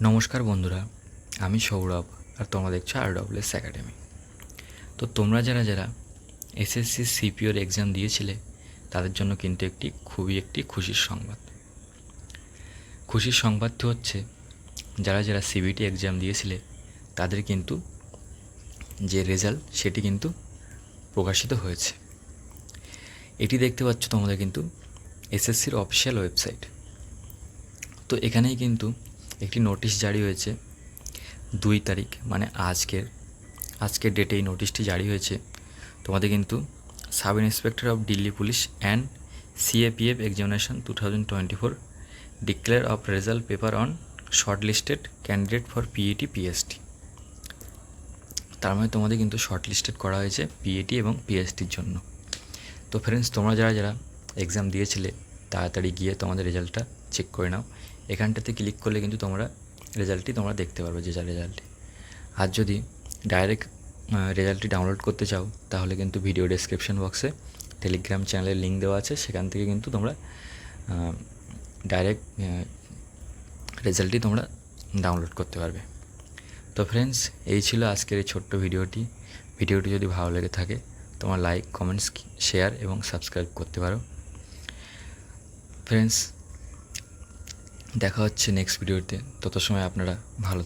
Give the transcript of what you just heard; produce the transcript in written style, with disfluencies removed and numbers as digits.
নমস্কার বন্ধুরা, আমি সৌরভ আর তোমরা দেখছো RWS একাডেমি। তো তোমরা যারা যারা এসএসসি সিপিওর এক্সাম দিয়েছিলে তাদের জন্য কিন্তু একটি খুশির সংবাদ। খুশির সংবাদটি হচ্ছে যারা যারা সিবিটি এক্সাম দিয়েছিলে তাদের কিন্তু যে রেজাল্ট সেটি কিন্তু প্রকাশিত হয়েছে। এটি দেখতে পাচ্ছ তোমাদের কিন্তু এসএসসির অফিসিয়াল ওয়েবসাইট। তো এখানেই কিন্তু একটি নোটিশ জারি হয়েছে 2 তারিখ, মানে আজকের ডেটে এই নোটিশটি জারি হয়েছে। তোমাদের কিন্তু sub inspector of Delhi police and CAPF examination 2024 declare of result paper on short listed candidate for PET PST। তার মানে তোমাদের কিন্তু শর্ট লিস্টেড করা হয়েছে PET এবং PSTর জন্য। তো ফ্রেন্ডস, তোমরা যারা যারা এক্সাম দিয়েছিলে তাড়াতাড়ি গিয়ে তোমাদের রেজাল্টটা চেক করে নাও। এখানটাতে ক্লিক করলে কিন্তু তোমরা রেজাল্টটি দেখতে পারবে, যে রেজাল্টটি। আর যদি ডাইরেক্ট রেজাল্টটি ডাউনলোড করতে চাও তাহলে কিন্তু ভিডিও ডেসক্রিপশন বক্সে টেলিগ্রাম চ্যানেলের লিঙ্ক দেওয়া আছে, সেখান থেকে কিন্তু তোমরা ডাইরেক্ট রেজাল্টটি ডাউনলোড করতে পারবে। তো ফ্রেন্ডস, এই ছিল আজকের এই ছোট্ট ভিডিওটি। ভিডিওটি যদি ভালো লেগে থাকে তোমার লাইক, কমেন্টস, শেয়ার এবং সাবস্ক্রাইব করতে পারো। ফ্রেন্ডস, দেখা হচ্ছে নেক্সট ভিডিওতে। তত সময় আপনারা ভালো